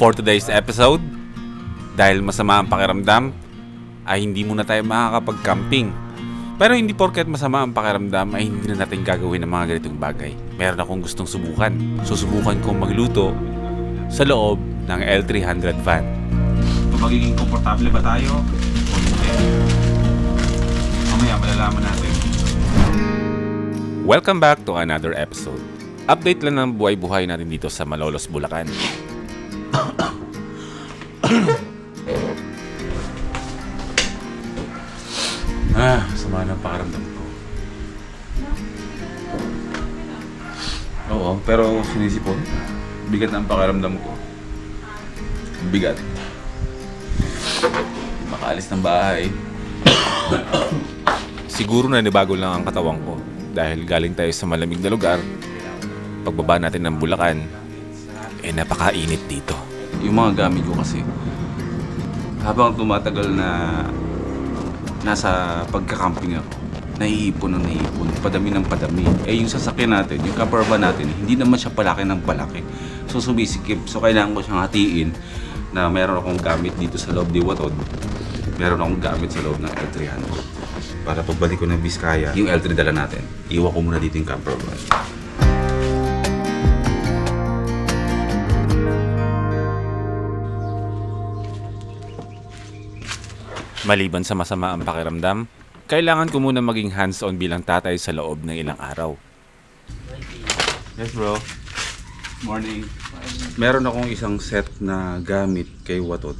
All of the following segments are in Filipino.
For today's episode, dahil masama ang pakiramdam, ay hindi muna tayo makakapag-camping. Pero hindi porket masama ang pakiramdam ay hindi na natin gagawin ang mga ganitong bagay. Meron akong gustong subukan. Susubukan kong magluto sa loob ng L300 van. Magiging komportable ba tayo? O hindi? Mamaya malalaman natin. Welcome back to another episode. Update lang ng buhay-buhay natin dito sa Malolos, Bulacan. Sama ng pakiramdam ko. Oo, pero sinisipon. Bigat ng pakiramdam ko. Bigat. Makaalis ng bahay. Siguro na nibago lang ang katawan ko dahil galing tayo sa malamig na lugar. Pagbaba natin ng Bulacan, napakainit dito. Yung mga gamit ko kasi, habang tumatagal na nasa pagka-camping ako, naiipon, padami ng padami. Yung sasakyan natin, yung camper van natin, hindi naman siya palaki ng palaki. So sumisikip, so kailangan ko siyang hatiin na meron akong gamit dito sa loob ni Watod. Meron akong gamit sa loob ng L300. Para pagbalik ko ng Vizcaya, yung L3 dala natin, iwan ko muna dito yung camper van. Maliban sa masama ang pakiramdam, kailangan ko muna maging hands-on bilang tatay sa loob ng ilang araw. Yes bro. Morning. Meron akong isang set na gamit kay Watot.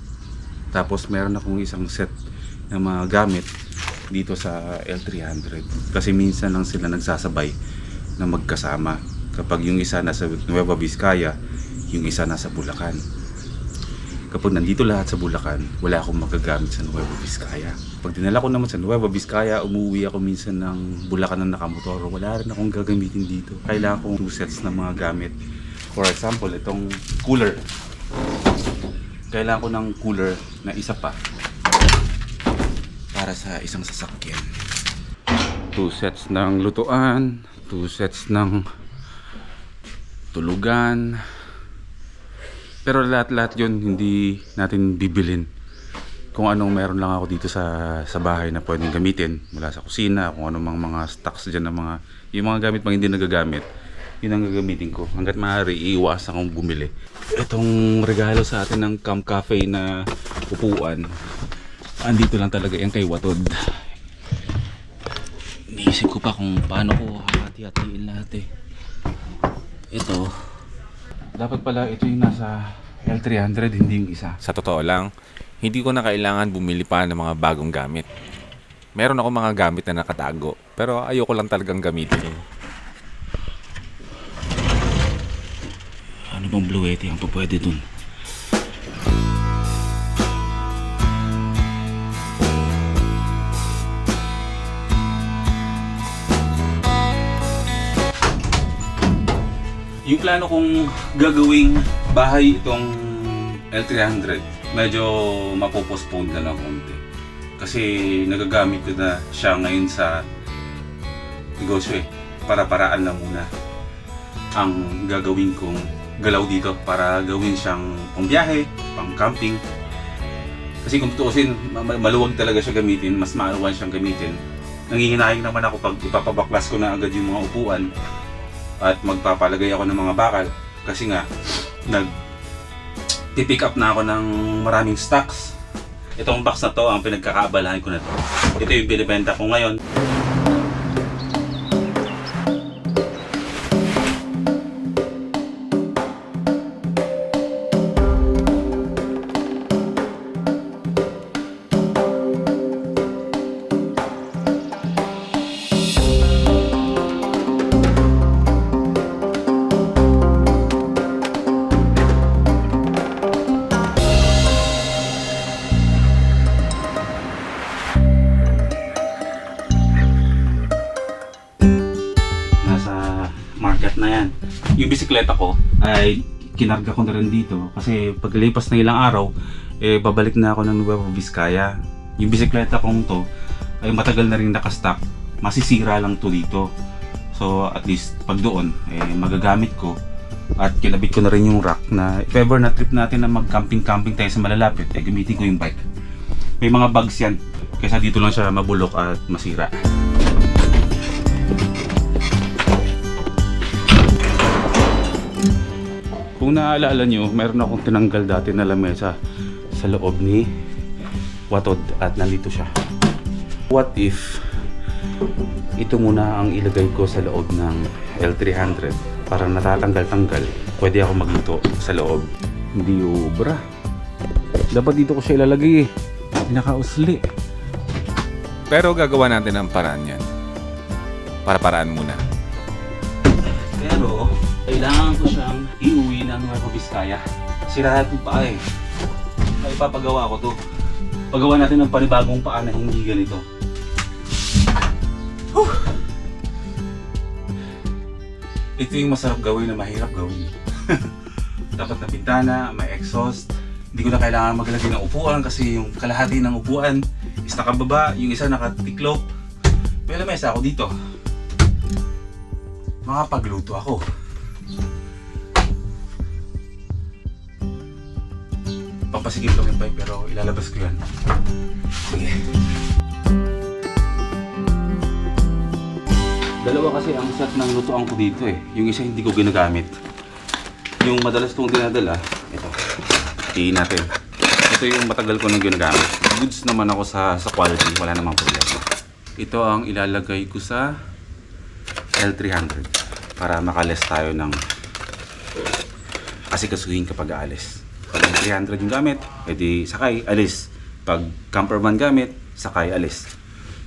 Tapos meron akong isang set na mga gamit dito sa L300. Kasi minsan lang sila nagsasabay na magkasama. Kapag yung isa nasa Nueva Vizcaya, yung isa nasa Bulacan. Kapag nandito lahat sa Bulacan, wala akong magagamit sa Nueva Vizcaya. Pag dinala ko naman sa Nueva Vizcaya, umuwi ako minsan ng Bulacan na nakamotor. Wala rin akong gagamitin dito. Kailangan kong 2 sets ng mga gamit. For example, itong cooler. Kailangan ko ng cooler na isa pa para sa isang sasakyan. 2 sets ng lutuan, 2 sets ng tulugan. Pero lahat-lahat yun hindi natin bibilin. Kung anong meron lang ako dito sa bahay na pwedeng gamitin mula sa kusina, kung anong mga stocks dyan ng yung mga gamit pang hindi nagagamit, yun ang gagamitin ko. Hanggat maaari, iiwasan akong bumili. Itong regalo sa atin ng Camp Cafe na upuan, andito lang talaga yan kay Watod. Iniisip ko pa kung paano ko hati-hatiin lahat eh. Ito. Dapat pala ito yung nasa L300, hindi yung isa. Sa totoo lang, hindi ko na kailangan bumili pa ng mga bagong gamit. Meron ako mga gamit na nakatago, pero ayoko lang talagang gamitin. Ano bang bluete ang pwede dun? Yung plano kong gagawing bahay itong L300, medyo mapopostpone na lang konti. Kasi nagagamit ko na siya ngayon sa negosyo Para-paraan lang muna ang gagawin kong galaw dito para gawin siyang pangbiyahe, pang camping. Kasi kung tutuusin, maluwag talaga siya gamitin, mas maaluwan siyang gamitin. Nangihinayang naman ako pag ipapabaklas ko na agad yung mga upuan at magpapalagay ako ng mga bakal kasi nga nag-pick up na ako ng maraming stocks. Itong box na to ang pinagkakaabalahan ko na to. Ito yung binibenta ko ngayon. Na yan. Yung bisikleta ko ay kinarga ko na rin dito kasi paglipas ng ilang araw babalik na ako ng Nueva Vizcaya. Yung bisikleta kong to ay matagal na rin nakastock, masisira lang to dito. So at least pag doon magagamit ko At kinabit ko na rin yung rack na if ever na trip natin na mag-camping-camping tayo sa malalapit, gamitin ko yung bike. May mga bags yan, kaysa dito lang siya mabulok at masira. Kung naaalala nyo, meron akong tinanggal dati na lamesa sa loob ni Watod at nandito siya. What if ito muna ang ilagay ko sa loob ng L300 para natatanggal-tanggal, pwede ako magluto sa loob. Hindi ubra. Dapat dito ko siya ilalagay eh. Nakausli. Pero gagawa natin ang paraan yan. Para-paraan muna. Pero kailangan ko siyang iuwi ng Nueva Vizcaya. Sirahan ko pa eh. Ay, ipapagawa ko to. Pagawa natin ng panibagong paa na hindi ganito. Whew! Ito yung masarap gawin na mahirap gawin. Dapat na bintana, may exhaust. Hindi ko na kailangan maglagay ng upuan kasi yung kalahati ng upuan is nakababa, yung isa nakatiklop. May lamesa ako dito. Makapagluto ako. Papasigip lang yung pipe pero ilalabas ko yan. Sige. Dalawa kasi ang set ng lutuan ko dito eh. Yung isa hindi ko ginagamit. Yung madalas kong dinadala, ito. Tiin natin. Ito yung matagal ko nang ginagamit. Goods naman ako sa quality, wala namang problema. Ito ang ilalagay ko sa L300 para makales tayo ng asikasuhin kapag aalis. Pag 300 yung gamit, edi sakay, alis. Pag campervan gamit, sakay, alis.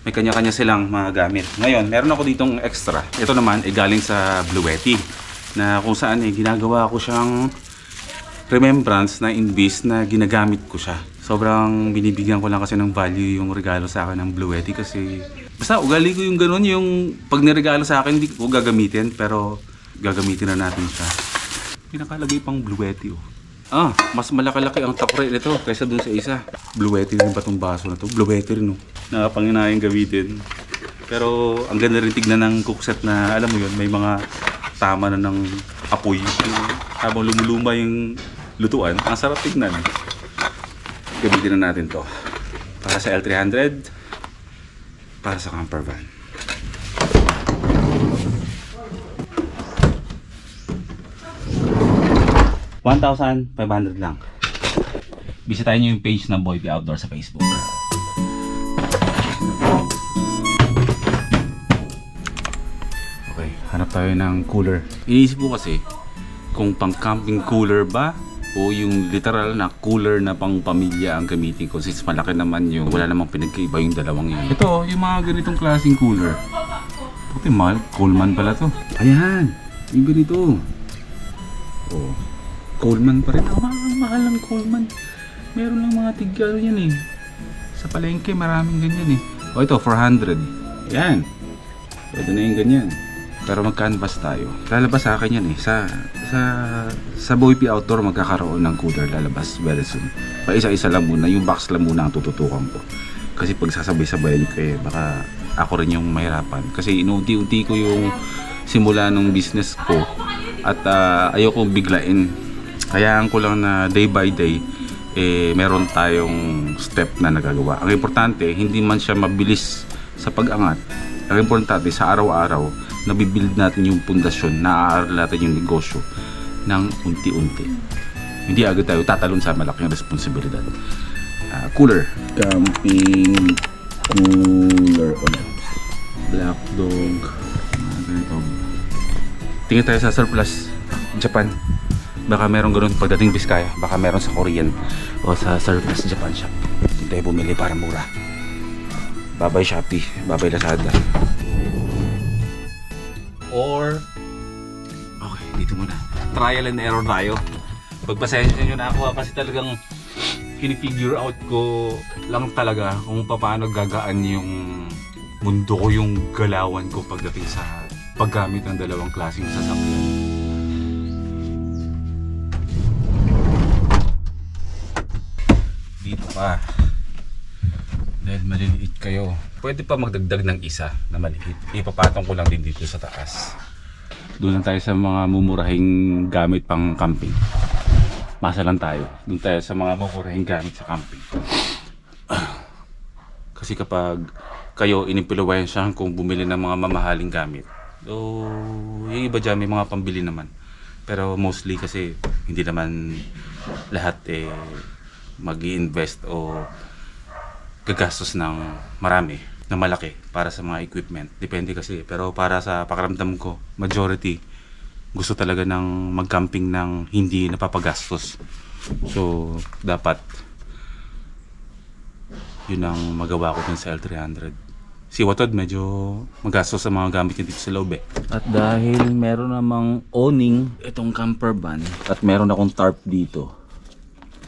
May kanya-kanya silang mga gamit. Ngayon, meron ako ditong extra. Ito naman ay galing sa Bluetti na kung saan ginagawa ko siyang remembrance na imbis na ginagamit ko siya. Sobrang binibigyan ko lang kasi ng value yung regalo sa akin ng Bluetti kasi basta ugali ko yung ganun, yung pag niregalo sa akin hindi ko gagamitin pero gagamitin na natin siya. Pinakalagay pang Bluetti oh. Mas malaki-laki ang takre nito kaysa dun sa isa. Bluetti rin ba itong baso na to? Bluetti rin, no? Nakapanginayang gamitin. Pero ang ganda rin tignan ng cookset na, alam mo yun, may mga tama na ng apoy. Habang lumuluma yung lutuan, ang sarap tignan. Gamitin na natin to. Para sa L300, para sa campervan. 1,500 lang. Bisitahin nyo yung page ng Boy P Outdoor sa Facebook. Okay, hanap tayo ng cooler. Iniisip ko kasi kung pang camping cooler ba o yung literal na cooler na pang pamilya ang gamitin ko since malaki naman yung wala namang pinagkaiba yung dalawang yun. Ito, yung mga ganitong klaseng cooler. Puti mahal, Coleman pala to. Ayan, yung ganito. Oh. Coleman pa rin. Mahal ng Coleman. Meron lang mga tigano yan eh. Sa palengke maraming ganyan eh. O ito, 400. Yan. Pwede na yung ganyan. Pero mag-canvas tayo. Lalabas sa akin yan eh. Sa Boy P Outdoor magkakaroon ng cooler. Lalabas very soon. Pa isa-isa lang muna. Yung box lang muna ang tututukan ko. Kasi pag sasabay-sabayin ko eh, baka ako rin yung mahirapan. Kasi inuunti-unti ko yung simula ng business ko. At ayoko biglain. Hayaan ko lang na day by day meron tayong step na nagagawa. Ang importante, hindi man siya mabilis sa pag-angat. Ang importante, sa araw-araw, nabibuild natin yung pundasyon, naaaral natin yung negosyo ng unti-unti. Hindi agad tayo tatalon sa malaking responsibilidad. Cooler. Camping cooler ulit. Black Dog. Ganito. Tingin tayo sa surplus Japan. Baka meron ganun pagdating Vizcaya. Baka meron sa Korean o sa surplus Japan shop. Hindi tayo bumili para mura. Babay Shopee, babay Lazada. Or okay, dito muna. Trial and error tayo. Pagpasensya nyo na ako kasi talagang pinifigure out ko lang talaga kung paano gagaan yung mundo ko, yung galawan ko pagdating sa paggamit ng dalawang klaseng sasakyan. Dito pa dahil maliliit kayo, pwede pa magdagdag ng isa na maliit. Ipapatong ko lang din dito sa taas Doon lang tayo sa mga mumurahing gamit pang camping. Masa lang tayo. Doon tayo sa mga mumurahing gamit sa camping. Kasi kapag kayo inimpluwensyahan kung bumili ng mga mamahaling gamit, so yung iba dyan may mga pambili naman. Pero mostly kasi hindi naman lahat mag-i-invest o gagastos ng marami, na malaki para sa mga equipment. Depende kasi. Pero para sa pakiramdam ko, majority gusto talaga ng mag-camping ng hindi napapagastos. So dapat yun ang magawa ko dun sa L300. Si Watod medyo magastos sa mga gamit niya dito sa loob eh. At dahil meron namang awning itong camper van at meron akong tarp dito,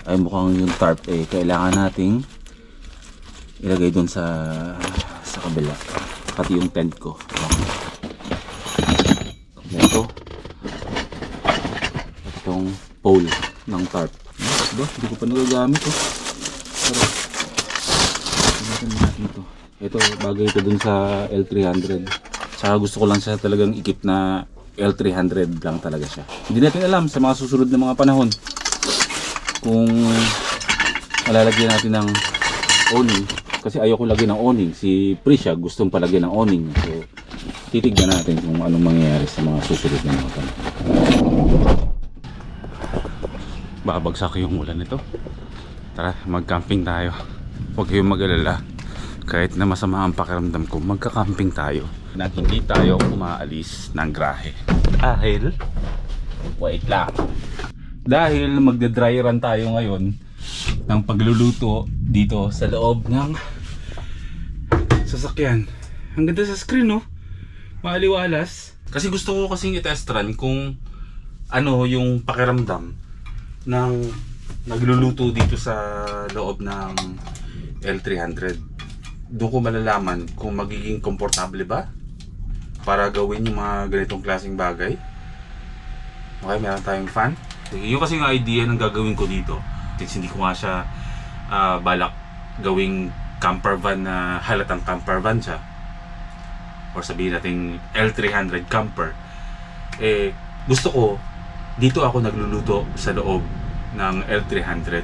ay mukhang yung tarp kailangan nating ilagay dun sa kabila. Pati yung tent ko. Ito. Itong pole ng tarp. Hindi ko pa nagagamit Pero ito, bagay ito dun sa L300. Saka gusto ko lang siya talagang ikip na L300 lang talaga siya. Hindi natin alam sa mga susunod na mga panahon kung malalagyan natin ng awning. Kasi ayoko lagyan ng awning. Si Prisha gustong palagyan ng awning. So titignan natin kung anong mangyayari sa mga susunod na mga panahon. Babagsak yung ulan nito. Tara, mag-camping tayo. Huwag kayong mag-alala. Kahit na masama ang pakiramdam ko, magka-camping tayo. Na hindi tayo umaalis ng grahe. Wait lang. Dahil magda-dry run tayo ngayon ng pagluluto dito sa loob ng sasakyan. Ang ganda sa screen, no? Maaliwalas. Kasi gusto ko kasing i-test run kung ano yung pakiramdam ng nagluluto dito sa loob ng L300. Doon ko malalaman kung magiging komportable ba para gawin yung mga ganitong klaseng bagay. Okay, meron tayong fan. Yung kasi yung idea ng gagawin ko dito, since hindi ko nga siya balak gawing camper van na halatang camper van siya, or sabihin natin L300 camper, gusto ko dito ako nagluluto sa loob ng L300.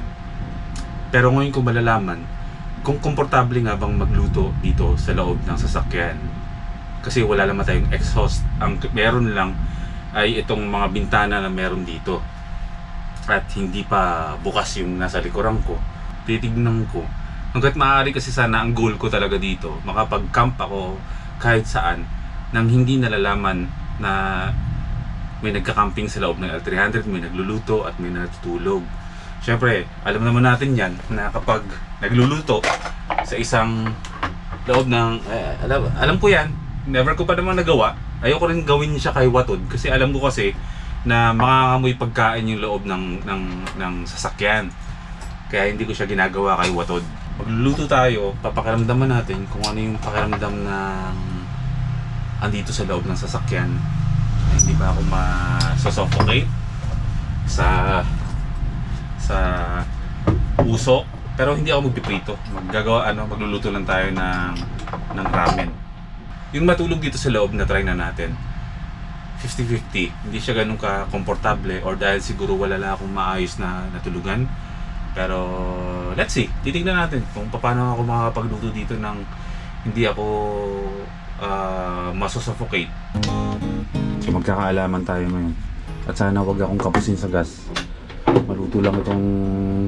Pero ngayon ko malalaman kung komportable nga bang magluto dito sa loob ng sasakyan. Kasi wala naman tayong exhaust. Ang meron lang ay itong mga bintana na meron dito. At hindi pa bukas yung nasa likuran ko. Titignan ko. Hanggat maaari kasi sana ang goal ko talaga dito, makapag-camp ako kahit saan nang hindi nalalaman na may nagka-camping sa loob ng L300, may nagluluto at may natutulog. Siyempre, alam naman natin yan na kapag nagluluto sa isang loob ng... alam ko yan, never ko pa naman nagawa. Ayoko rin gawin siya kay Watod kasi alam ko kasi na makakamoy pagkain yung loob ng sasakyan. Kaya hindi ko siya ginagawa kay Watod. Magluluto tayo, papakiramdaman natin kung ano yung pakiramdam ng andito sa loob ng sasakyan. Hindi ba ako ma-suffocate sa usok, pero hindi ako magpiprito. Magluluto lang tayo ng ramen. Yung matulog dito sa loob na try na natin. 50-50. Hindi siya ganun ka komportable or dahil siguro wala lang akong maayos na natulugan. Pero let's see. Titignan natin kung paano ako makakapagluto dito ng hindi ako masusuffocate. So magkakaalaman tayo ngayon. At sana wag akong kapusin sa gas. Maluto lang itong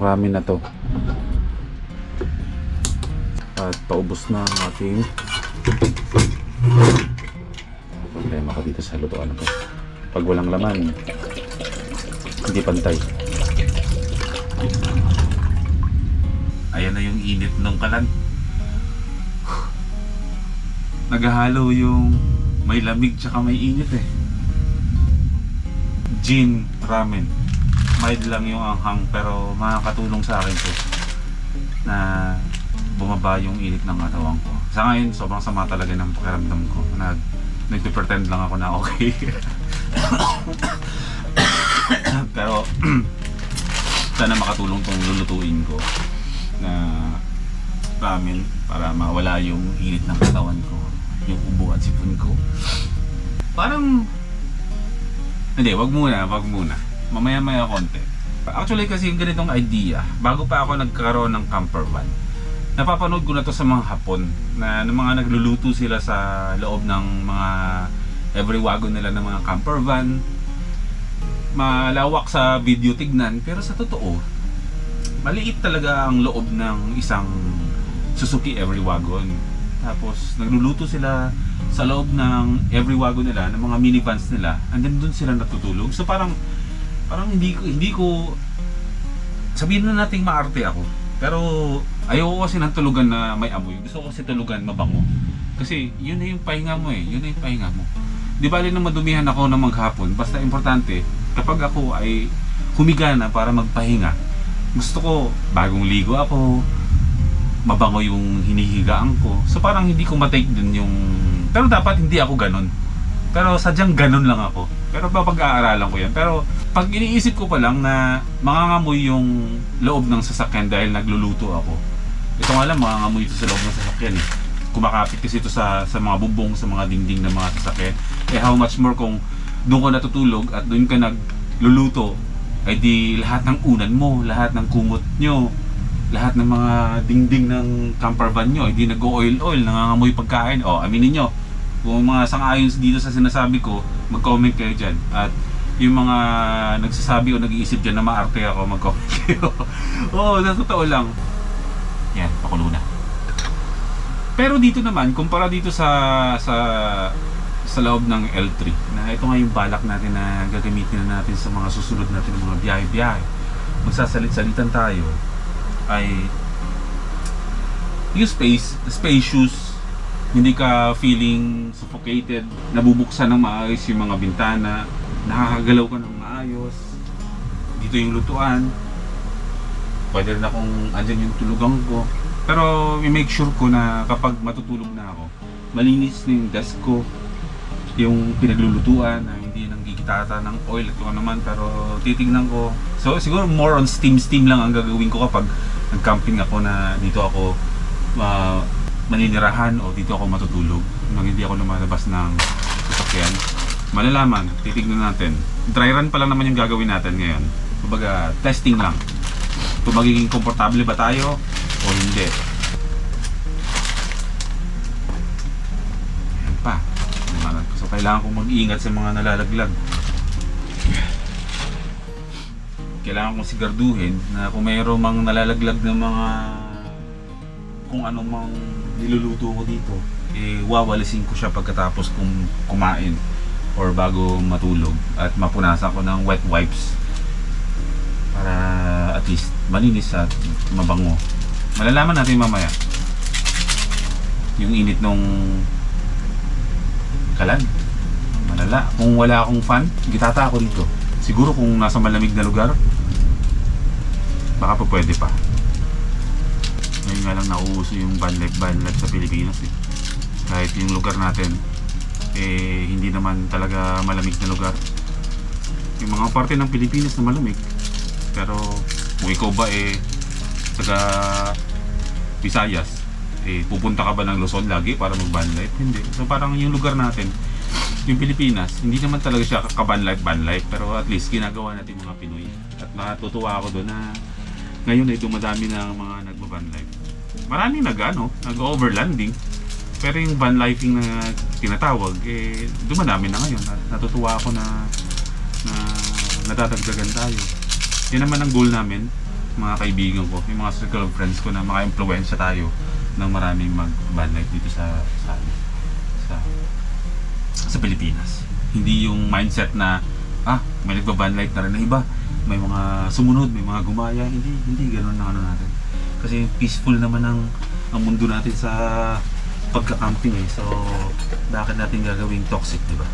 ramen na to. At paubos na ang ating problema ko dito sa lutoan ko. Pag walang laman, hindi pantay. Ayan na yung init ng kalan. Naghahalo yung may lamig tsaka may init Gin ramen. Mild lang yung anghang pero makakatulong sa akin to na bumaba yung init ng katawan ko. Sa ngayon, sobrang sama talaga ng pakiramdam ko. Nag-pretend lang ako na okay. Pero sana makatulong tong lulutuin ko na ramen para mawala yung init ng katawan ko, yung ubo at sipon ko. Parang Hindi, wag muna, wag muna. Mamaya-maya konti. Actually kasi yung ganitong idea, bago pa ako nagkaroon ng camper van, napapanood ko na to sa mga Hapon na ng mga nagluluto sila sa loob ng mga every wagon nila ng mga camper van. Malawak sa video tignan, pero sa totoo, maliit talaga ang loob ng isang Suzuki Every Wagon. Tapos nagluluto sila sa loob ng Every Wagon nila, ng mga minivans nila, and then doon sila natutulog. So parang hindi ko sabihin na nating maarte ako. Pero ayoko kasi ng tulugan na may amoy. Gusto ko kasi tulugan mabango. Kasi yun na yung pahinga mo eh. Yun na yung pahinga mo. Di bali na madumihan ako na maghapon. Basta importante, kapag ako ay humiga na para magpahinga, gusto ko bagong ligo ako, mabango yung hinihigaan ko. So parang hindi ko matake din yung... Pero dapat hindi ako ganun. Pero sadyang ganun lang ako. Pero papag-aaralan ko yan. Pero pag iniisip ko pa lang na mangangamoy yung loob ng sasakyan dahil nagluluto ako. Ito nga lang, mangangamoy ito sa loob ng sasakyan eh. Kumakapit kasi ito sa mga bubong, sa mga dingding ng mga sasakyan. Eh how much more kung doon ka natutulog at doon ka nagluluto, ay di lahat ng unan mo, lahat ng kumot nyo, lahat ng mga dingding ng camper van nyo, ay di nag-oil-oil, nangangamoy pagkain. O, aminin nyo, kung mga sang-ayon dito sa sinasabi ko, mag-comment kayo dyan. At yung mga nagsasabi o nag-iisip dyan na maarte ako, mag-comment kayo. Oo, sa totoo lang. Yan, pakulo na. Pero dito naman, kumpara dito sa loob ng L3, na ito nga yung balak natin na gagamitin na natin sa mga susunod natin ng mga biyahe-biyahe. Magsasalit-salitan tayo, ay yung spacious, hindi ka feeling suffocated, nabubuksan ng maayos yung mga bintana, nakakagalaw ka ng maayos, dito yung lutuan, pwede rin akong andyan yung tulugan ko. Pero i-make sure ko na kapag matutulog na ako, malinis na yung desk ko, yung pinaglulutuan na hindi nang gigitata ng oil at naman, pero titignan ko. So siguro more on steam lang ang gagawin ko kapag nag-camping ako, na dito ako maninirahan o dito ako matutulog nang hindi ako lumalabas ng sasakyan. Malalaman, titignan natin. Dry run pa lang naman yung gagawin natin ngayon. Kumbaga, testing lang. Kung magiging komportable ba tayo o hindi. Ayan pa. So kailangan kong mag-iingat sa mga nalalaglag. Kailangan kong siguraduhin na kung mayroong mang nalalaglag na mga kung anong mang niluluto ko dito, eh wawalisin ko siya pagkatapos kong kumain or bago matulog, at mapunasan ko ng wet wipes para at least malinis at mabango. Malalaman natin mamaya yung init nung kalan. Malala. Kung wala akong fan, gitata ako dito. Siguro kung nasa malamig na lugar, baka pa pwede pa. Ngayon nga lang nauuso yung van life sa Pilipinas eh. Kahit yung lugar natin eh hindi naman talaga malamig na lugar. Yung mga parte ng Pilipinas na malamig, pero kung ikaw ba eh taga Visayas, eh pupunta ka ba ng Luzon lagi para mag van life? Hindi. So parang yung lugar natin, yung Pilipinas, hindi naman talaga siya ka-van life, pero at least ginagawa natin mga Pinoy. At natutuwa ako doon na ngayon ay dumadami na ang mga nagba-van life. Maraming nag-overlanding. Pero yung van lifing na tinatawag, eh dumadami na ngayon. At natutuwa ako na nadadagdagan tayo. Yan naman ang goal namin, mga kaibigan ko, yung mga circle of friends ko, na maka-impluwensya tayo ng maraming mag-van life dito sa Pilipinas. Hindi yung mindset na may nagba-van life na rin na iba, may mga sumunod, may mga gumaya. Hindi ganoon na natin. Kasi peaceful naman ang mundo natin sa pagka-camping eh. So bakit natin gagawing toxic, di ba?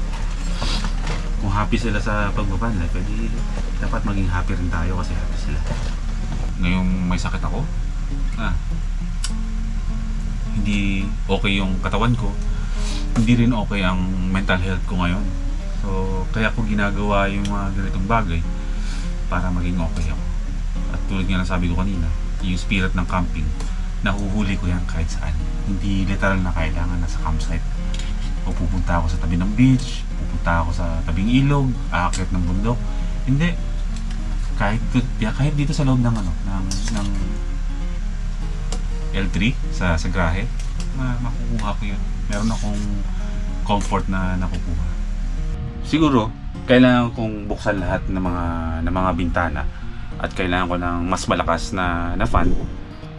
Kung happy sila sa pagba-van life, edi dapat maging happy rin tayo kasi happy sila. Ngayong may sakit ako, hindi okay yung katawan ko, hindi rin okay ang mental health ko ngayon. So kaya ko ginagawa yung mga ganitong bagay para maging okay ako. At tulad nga ng sabi ko kanina, yung spirit ng camping, nahuhuli ko yan kahit saan. Hindi literal na kailangan nasa campsite. O pupunta ako sa tabi ng beach, pupunta ako sa tabing ilog, aakyat ng bundok. Hindi. Kahit dito sa loob ng ng L3 sa Grahe, makukuha ko yun. Meron akong comfort na nakukuha. Siguro, kailangan kong buksan lahat ng mga bintana at kailangan ko ng mas malakas na fan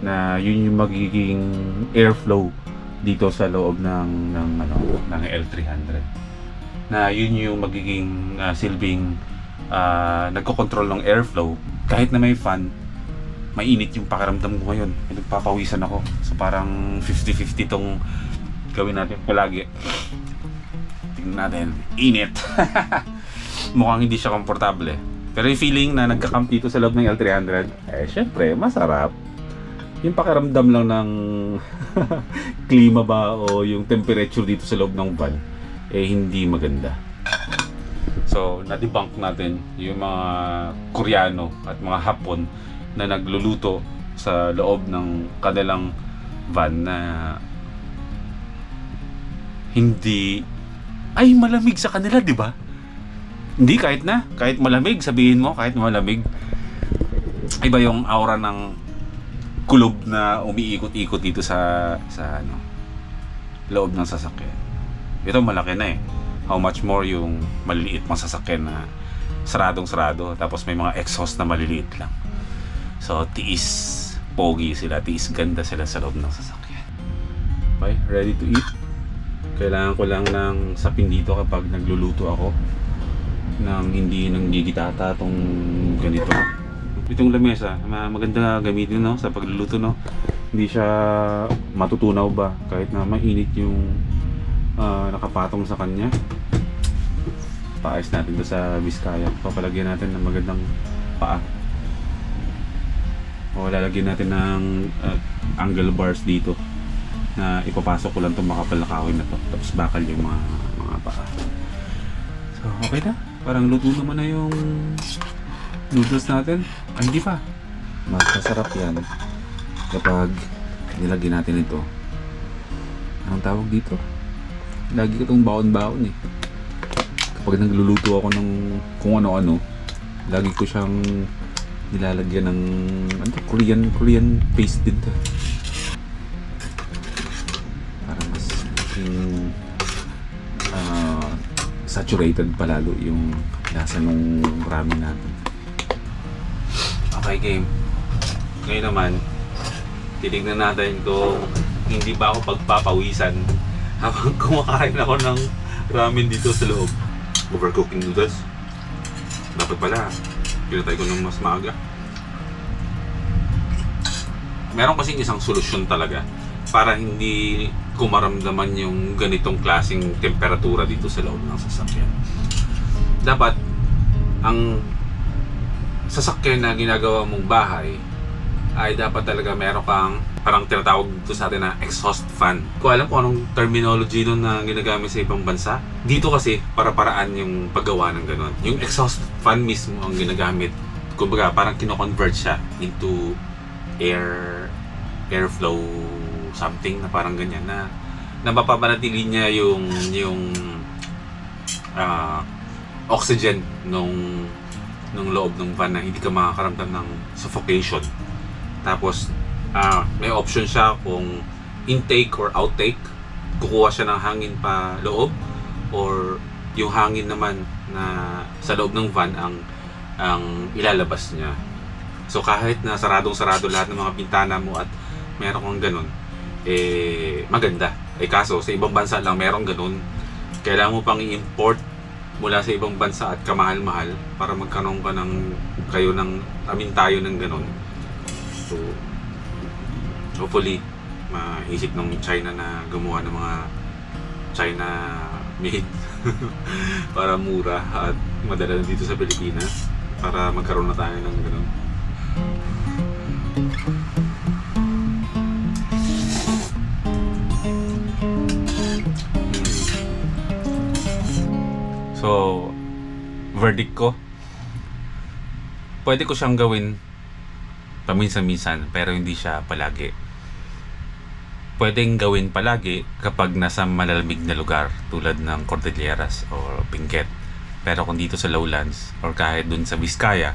na yun yung magiging airflow dito sa loob ng L300. Na yun yung magiging silbing nagko-control ng airflow. Kahit na may fan, mainit yung pakiramdam ko ngayon. Nagpapawisan ako. So parang 50-50 tong gawin natin palagi. Tingnan natin. Init. Mukhang hindi siya komportable. Pero yung feeling na nagka-camp dito sa loob ng L300, syempre, masarap. Yung pakiramdam lang ng klima ba o yung temperature dito sa loob ng van, hindi maganda. So, na-debunk natin yung mga Koreano at mga Hapon na nagluluto sa loob ng kanilang van na hindi ay malamig sa kanila, di ba? Hindi, kahit malamig, sabihin mo, kahit malamig, iba yung aura ng kulob na umiikot-ikot dito sa loob ng sasakyan. Ito malaki na eh. How much more yung maliliit pang sasakyan na saradong-sarado, tapos may mga exhaust na maliliit lang. So, tiis pogi sila, tiis ganda sila sa loob ng sasakyan. Okay, ready to eat? Kailangan ko lang ng sapin dito kapag nagluluto ako nang hindi nanggigitata tong ganito. Itong lamesa, maganda gamitin sa pagluluto, no? Hindi siya matutunaw ba kahit na mainit yung nakapatong sa kanya. Paayos natin to sa Biskaya. Papalagyan natin ng magandang paa. O lalagyan natin ng angle bars dito na ipapasok ko lang itong makapal na kahoy na to. Tapos bakal yung mga paa. So okay na. Parang luto naman na yung noodles natin. Ay, hindi pa. Mas masarap yan kapag nilagyan natin ito. Anong tawag dito? Lagi ko itong baon-baon eh. Kapag nagluluto ako ng kung ano-ano, lagi ko siyang nilalagyan ng Korean paste din to. Para mas saturated palalo yung lasa ng ramen natin. Okay, game. Ngayon naman, titignan natin kung hindi ba ako pagpapawisan habang kumakain ako ng ramen dito sa loob. Overcooking noodles. Dapat pala, pinatay ko ng mas maaga. Meron kasing isang solusyon talaga para hindi ko maramdaman yung ganitong klaseng temperatura dito sa loob ng sasakyan. Dapat, ang sasakyan na ginagawa mong bahay ay dapat talaga meron kang parang tinatawag dito sa atin na exhaust fan. Ko alam kung anong terminology doon na ginagamit sa ibang bansa. Dito kasi para-paraan yung paggawa ng ganun. Yung exhaust fan mismo ang ginagamit. Kumbaga parang kino-convert siya into airflow something na parang ganyan na mapapanatili niya yung oxygen nung loob ng van na hindi ka makakaramdam ng suffocation. Tapos may option siya kung intake or outtake, kukuha siya ng hangin pa loob or yung hangin naman na sa loob ng van ang ilalabas niya. So kahit na saradong-sarado lahat ng mga bintana mo at meron kang ganun, maganda. Kaso sa ibang bansa lang meron ganun. Kailangan mo pang i-import mula sa ibang bansa at kamahal-mahal para magkaroon ka tayo ng ganun. So hopefully maisip ng China na gumawa ng mga China made para mura at madala na dito sa Pilipinas para magkaroon na tayo ng ganun. So, verdict ko, pwede ko siyang gawin paminsan-minsan pero hindi siya palagi. pwedeng gawin palagi kapag nasa malalamig na lugar tulad ng Cordilleras o Benguet. Pero kung dito sa lowlands or kahit dun sa Vizcaya,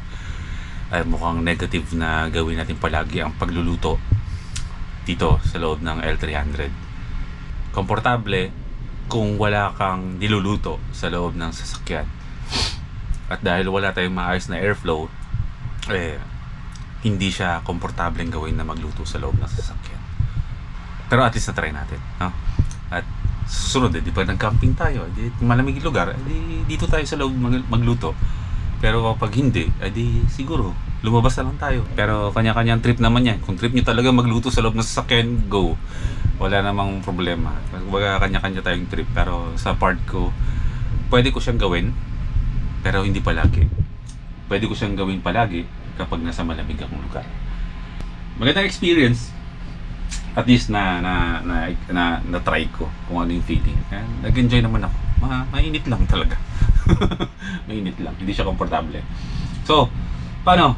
ay mukhang negative na gawin natin palagi ang pagluluto dito sa loob ng L300. Komportable kung wala kang niluluto sa loob ng sasakyan. At dahil wala tayong maayos na airflow, hindi siya komportableng gawin na magluto sa loob ng sasakyan. Pero at least na-try natin, no? At susunod, di ba nag-camping tayo, malamig yung lugar, dito tayo sa loob magluto. Pero kapag hindi, siguro lumabas na lang tayo. Pero kanya-kanyang trip naman yan. Kung trip nyo talaga magluto sa loob ng sasakyan, go. Wala namang problema. Baga kanya-kanya tayong trip. Pero sa part ko, pwede ko siyang gawin, pero hindi palagi. Pwede ko siyang gawin palagi kapag nasa malamig akong lugar. Magandang experience. At least na-try ko kung ano yung feeling. Nag-enjoy naman ako. Mainit lang talaga. Mainit lang. Hindi siya komportable. So, paano?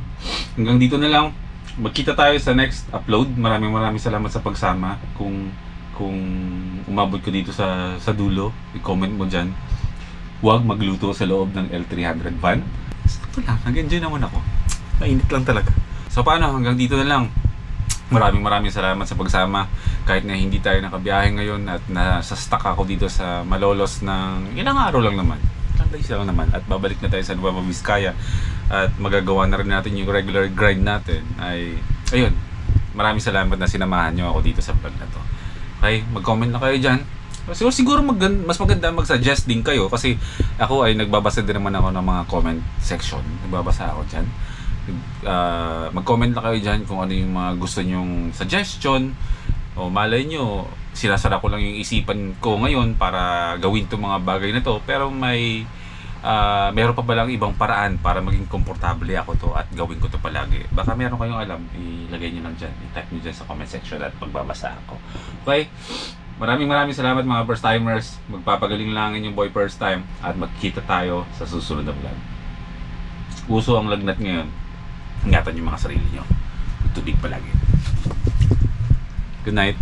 Hanggang dito na lang. Magkita tayo sa next upload. Maraming salamat sa pagsama. Kung umabot ko dito sa dulo, i-comment mo dyan. Huwag magluto sa loob ng L300 van. Ito lang. Nag-enjoy naman ako. Mainit lang talaga. So, paano? Hanggang dito na lang. Maraming salamat sa pagsama. Kahit na hindi tayo nakabiyahe ngayon at nasa-stuck ako dito sa Malolos ng ilang araw lang naman. Ilang days lang naman. At babalik na tayo sa Nueva Vizcaya. At magagawa na rin natin yung regular grind natin. Ayun. Maraming salamat na sinamahan nyo ako dito sa vlog na to. Okay? Mag-comment na kayo dyan. Siguro mas maganda mag-suggest din kayo. Kasi ako ay nagbabasa din naman ako ng mga comment section. Nagbabasa ako dyan. Mag-comment na kayo dyan kung ano yung mga gusto nyong suggestion o malay nyo sinasara ko lang yung isipan ko ngayon para gawin itong mga bagay na to, pero meron pa ba lang ibang paraan para maging komportable ako to at gawin ko to palagi. Baka meron kayong alam, ilagay nyo lang dyan, i-type nyo dyan sa comment section at pagbabasa ako. Okay, maraming salamat mga first timers. Magpapagaling lang yung boy first time at magkita tayo sa susunod na vlog. Uso ang lagnat ngayon. Ingatan yung mga sarili nyo. Tubig palagi. Good night.